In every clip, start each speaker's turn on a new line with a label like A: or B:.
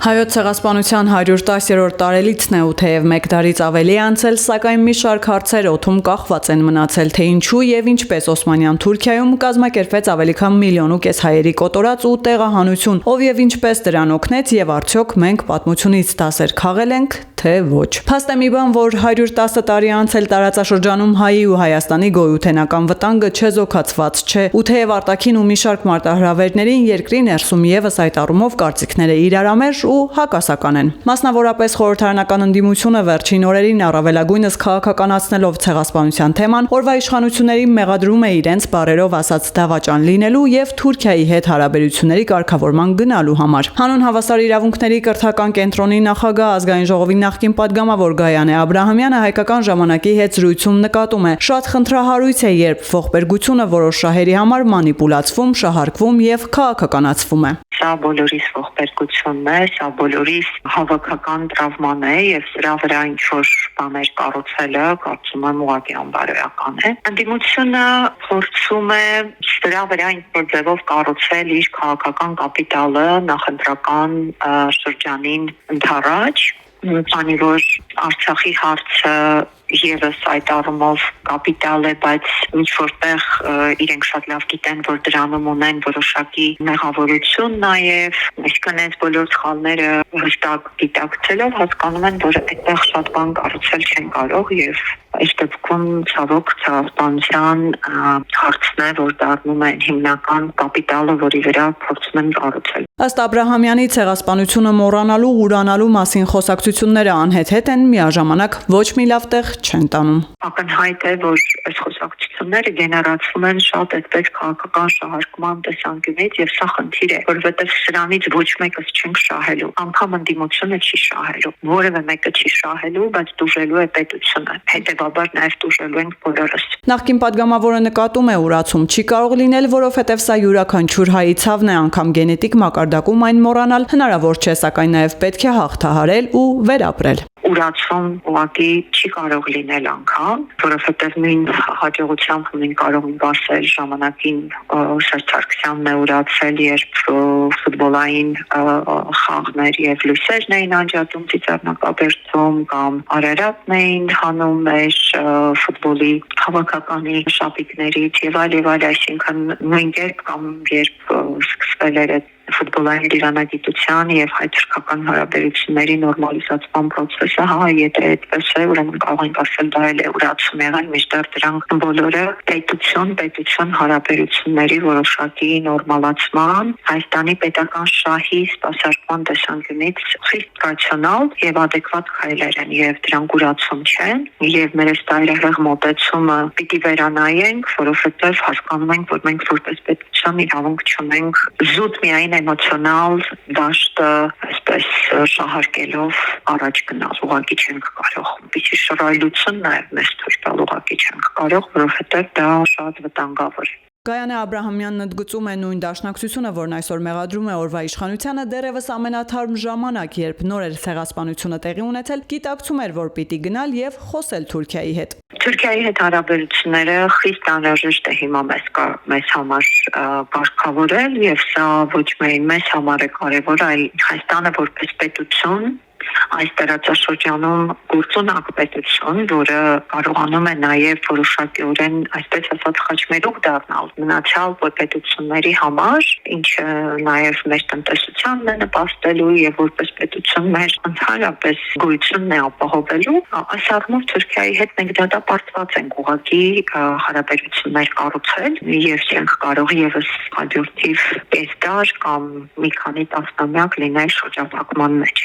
A: Հայոց ցեղասպանության 110-րդ տարելիցն է ու թեև մեկ տարից ավելի է անցել, սակայն մի շարք հարցեր օդում կախված են մնացել, թե ինչու եւ ինչպես Օսմանյան Թուրքիայում կազմակերպվեց ավելի քան 1,5 միլիոն հայերի կոտորած ու տեղահանություն, ով եւ ինչպես դրան օգնեց եւ արդյոք մենք պատմությունից դասեր քաղել ենք, թե ոչ։ Փաստ է մի բան, որ 110 տարի անցել տարածաշրջանում հայի ու Հայաստանի գոյութենական վտանգը չեզոքացված չէ, ու թեև արտաքին ու մի շարք մարտահրավերներին երկրի ներսում եւս այդ առումով կարծիքները իրարամերժ ու հակասական են։ Մասնավորապես խորհրդարանական ընդդիմությունը վերջին օրերին առավելագույնս քաղաքականացնելով ցեղասպանության թեման, օրվա իշխանությունների մեղադրում է իրենց բառերով ասած դավաճան լինելու եւ Թուրքիայի հետ հարաբերությունների կարգավորման գնալու համար։ Հանուն հավասար իրավունքների կրթական կենտրոնի նախագահ, ազգային ժողովի նախկին պատգամավոր Գայանե Աբրահամյանը Հայկական ժամանակի հետ զրույցում նկատում է. շատ խնդրահարույց է, երբ ողբերգությունը որոշ շահերի համար մանիպուլացվում, շահարկվում եւ քաղաքականացվում է։
B: Սա բոլորիս ողբերգությունն է, սա բոլորիս հավաքական տրավման է եւ սրա վրա ինչ-որ բաներ կառուցելը, կարծում եմ, ուղղակի անբարոյական է։ Ընդդիմությունը փորձում է սրա վրա ինչ-որ ձևով կառուցել իր քաղաքական կապիտալը նախընտրական շրջանին ընդառաջ, քանի որ Արցախի հարցը եւս այդ առումով կապիտալ է, բայց ինչ որտեղ իրենք շատ լավ գիտեն, որ դրանում ունեն որոշակի մեղավորություն նաեւ, այսինքն այս բոլոր սխալները հստակ գիտակցելով հասկանում են, որ այդտեղ շատ բան կառուցել չեն կարող եւ այս դեպքում ցավոք ցեղասպանության հարցն է, որ դառնում է հիմնական կապիտալը, որի վրա փորձում են կառուցել։
A: Ըստ Աբրահամյանի ցեղասպանությունը մոռանալու, ուրանալու մասին խոսակցությունները անհեթեթ են, միաժամանակ ոչ մի լավ տեղ չեն տանում։
B: Ակնհայտ է, որ այս խոսակցությունները գեներացվում են շատ այդպես քաղաքական շահարկման տեսանկյունից եւ սա խնդիր է, որովհետեւ սրանից ոչ մեկս չենք շահելու, անգամ ընդդիմությունը չի շահելու, որևէ մեկը չի շահելու, բայց դուժելու է պետությունը, հետեւաբար նաեւ դուժելու ենք բոլորս։
A: Նախկին պատգամավորը նկատում է, ուրացում չի կարող լինել, որովհետեւ սա յուրաքանչյուր հայի ցավն է, անգամ գենետիկ մակարդակում այն մոռանալ հնարավոր չէ, սակայն նաեւ պետք է հաղթահարել ու վերապրել։
B: Ուրացում ուղղակի չի կարող լինել անգամ, որովհետև նույն հաջողությամբ նույն կարող ենք ասել ժամանակին Սերժ Սարգսյանն է ուրացել, երբ ֆուտբոլային խաղներ եւ լույսերն էին անջատում Ծիծեռնակաբերդում, կամ Արարատն էին հանում մեր ֆուտբոլի հավաքականի շապիկներից եւ այլ, այսինքն նույն կերպ կամ երբ սկսվել էր ֆուտբոլային դիվանագիտության եւ հայ-թուրքական հարաբերությունների նորմալիզացման process-ը, եթե այդպես է, ուրեմն կարող ենք ասել դա էլ է ուրացում եղել, միշտեր դրանք բոլորը պետություն հարաբերությունների որոշակի նորմալացման, Հայաստանի պետական շահի սպասարկման տեսանկյունից խիստ ռացիոնալ եւ ադեկվատ քայլեր են եւ դրանք ուրացում չեն եւ մեր այս տարերեղ մոտեցումը պիտի վերանայենք, որովհետեւ հասկանում ենք, որ մենք որպես պետություն իրավունք չունենք զուտ միայն էմոցիոնալ դաշտը այսպես շահարկելով առաջ գնալ, ուղղակի չենք կարող։ Պիտի շռայլություն նաև մեզ թույլ տալ, ուղղակի չենք կարող, որովհետև դա շատ վտանգավոր է։
A: Գայանե Աբրահամյանն ընդգծում է նույն դաշնակցությունը, որն այսօր մեղադրում է օրվա իշխանությանը, դեռևս ամենաթարմ ժամանակ, երբ նոր էր ցեղասպանությունը տեղի ունեցել, գիտակցում էր, որ պիտի գնալ եւ խոսել Թուրքիայի հետ։
B: Թուրքիայի հետ հարաբերությունները խիստ անհրաժեշտ է հիմա մեզ համար կարգավորել եւ սա ոչ միայն մեզ համար է կարեւոր, այլ Հայաստանը որպես պետություն այս տարածաշրջանում գործունակ պետություն, որը կարողանում է նաև որոշակիորեն, այսպես ասած, խաչմերուկ դառնալ մնացյալ պետությունների համար, ինչը նաև մեր տնտեսությանն է նպաստելու եւ որպես պետություն մեր ընդհանրապես գոյությունն է ապահովելու, այս առումով Թուրքիայի հետ մենք դատապարտված ենք ուղղակի հարաբերություններ կառուցել եւ չենք կարող եւս հաջորդիվ կեսդար կամ մի քանի տասնամյակ լինել շրջափակման մեջ։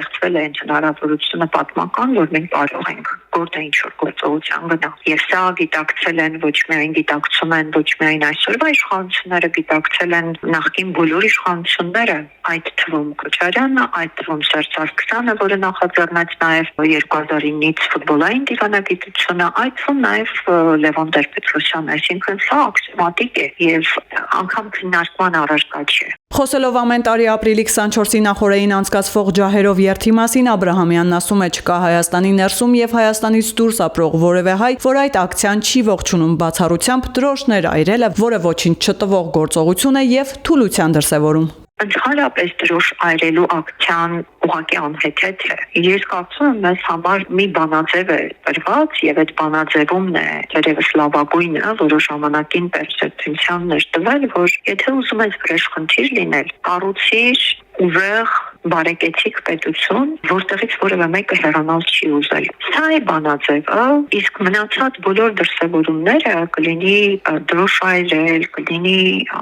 B: Ստեղծվել է հնարավորությունը պատմական, որ մենք կարող ենք գործել ինչ-որ գործողության գնալ։ Եվ սա գիտակցել են ոչ միայն գիտակցում են ոչ միայն այսօրվա իշխանությունները, գիտակցել են նախկին բոլոր իշխանությունները, այդ թվում Քոչարյանը, այդ թվում Սերժ Սարգսյանը, որը նախաձեռնեց նաև 2009-ից ֆուտբոլային դիվանագիտությունը, այդ թվում նաև Լևոն Տեր-Պետրոսյանը, այսինքն սա ակսիոմատիկ է եւ անգամ քննարկման առարկա չէ։
A: Խոսելով ամեն տարի ապրիլի 24-ի նախօրեին անցկացվող ջահերով երթի մասին, Աբրահամյանն ասում է, չկա Հայաստանի ներսում եւ Հայաստանից դուրս ապրող որևէ հայ, որ այդ ակցիան չի ողջունում բացառությամբ դրոշներ այրելը, որը ոչինչ չտվող գործողություն է եւ թուլության դրսեւորում։
B: Ընդհանրապես դրոշ այրելու ակցիան ուղղակի անհեթեթ է։ Ես կարծում եմ մեզ համար մի բանաձև է տրված եւ այդ բանաձևումն է դերևս լավագույնը, որը ժամանակին պերսեպցիոնն էր տվել, որ եթե ուզում ես վրեժխնդիր լինել, կառուցիր ուժեղ բարեկեցիկ պետություն, որտեղից որևէ մեկը հեռանալ չի ուզել։ Սա է բանաձևը, իսկ մնացած բոլոր դրսևորումները կլինի դրոշ այրել, կլինի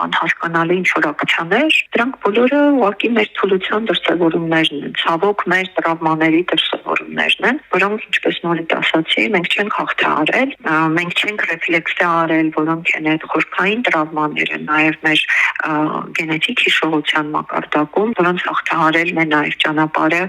B: անհասկանալի ինչ-որ ակցիաներ, դրանք բոլորը ուղղակի մեր թուլության դրսևորումներն են, ցավոք մեր տրավմաների դրսևորումներն են, որոնք ինչպես նորից ասացի, մենք չենք հաղթահարել, մենք չենք ռեֆլեքսիա արել, որոնք են այդ խորքային տրավմաները, նաև մեր գենետիկ հիշողության մակարդակում, որոնց հաղթահարելն է նաև ճանապարհը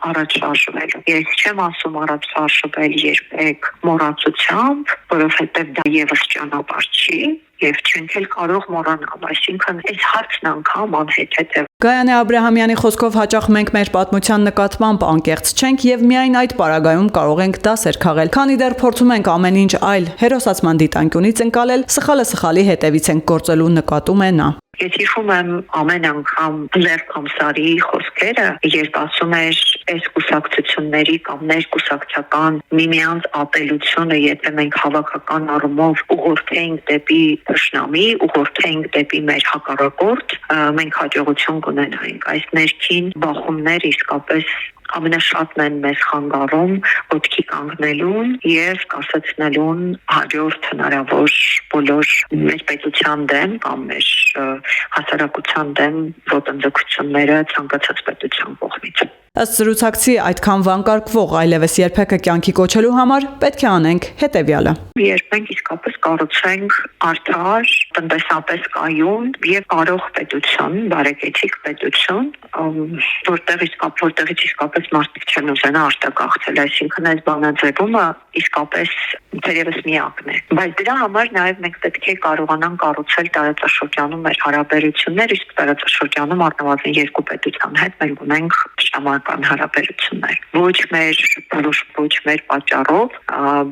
B: առաջ շարժվելու։ Ես չեմ ասում առաջ շարժվել երբեք մոռացությամբ, որովհետև դա եւս ճանապարհ չի եւ չենք էլ կարող մոռանալ, այսինքն այս հարցն անգամ անհեթեթ է։
A: Գայանե Աբրահամյանի խոսքով հաճախ մենք մեր պատմության նկատմամբ անկեղծ չենք եւ միայն այդ պարագայում կարող ենք դասեր քաղել, քանի դեռ փորձում ենք ամեն ինչ այլ հերոսացման դիտանկյունից ընկալել, սխալը սխալի հետևից ենք գործելու նկատում է նա։
B: Ես հիշում եմ ամեն անգամ Լև Կամսարի խոսքերը, երբ ասում էր այս կուսակցությունների կամ ներկուսակցական միմյանց ապելությունը, եթե մենք հավաքական առումով ուղղորդենք դեպի թշնամի, ուղղորդենք դեպի մեր հակառակորդ, մենք հաջողություն կունենայինք։ Այս ներքին բախումները իսկապես ամենաշատն են մեզ խանգարում ոտքի կանգնելուն եւ կասեցնելուն հաջորդ հնարավոր բոլոր մեր պետության դեմ կամ մեր հասարակության դեմ ոտնձգությունները ցանկացած պետության կողմից։
A: Ըստ զրուցակցի այդքան վանկարկվող այլևս երբեք կյանքի կոչելու համար պետք է անենք հետևյալը։
B: Երբ մենք իսկապես կառուցենք արդար, տնտեսապես կայուն եւ կարող պետություն, բարեկեցիկ պետություն, որտեղից իսկապես մարդիկ չեն ուզենա արտագաղթել, այսինքն այս բանաձևումը իսկապես թերևս միակն է։ Բայց դրա համար նաեւ մենք պետք է կարողանանք կառուցել տարածաշրջանում մեր հարաբերություններ, իսկ տարածաշրջանում առնվազն երկու պետության հետ մենք ունենք շամարական հարաբերություններ։ Ոչ մեր պատճառով,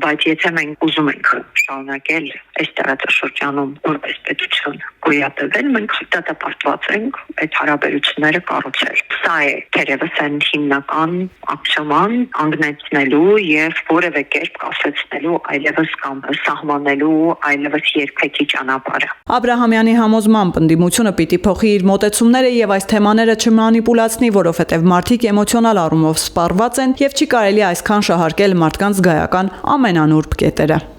B: բայց եթե մենք ուզում ենք շարունակել այս տարածաշրջանում որպես պետություն գոյատևել, մենք դատապարտված ենք այդ հարաբերությունները կառուցել։ Սա է թերևս այն հիմնական ակցիոման անգնեցնելու եւ որևէ կերպ կասեցնելու այլևս կամ սահմանելու այլևս երբեկի ճանապարհը։
A: Աբրահամյանի համոզմամբ ընդդիմությունը պիտի փոխի իր մոտեցումները եւ այս թեմաները չմանիպուլացնի, որովհետեւ մարդիկ էմոցիոնալ առումով սպառված են եւ չի կարելի այսքան շահարկել մարդկանց զգայական ամենանուրբ կետերը։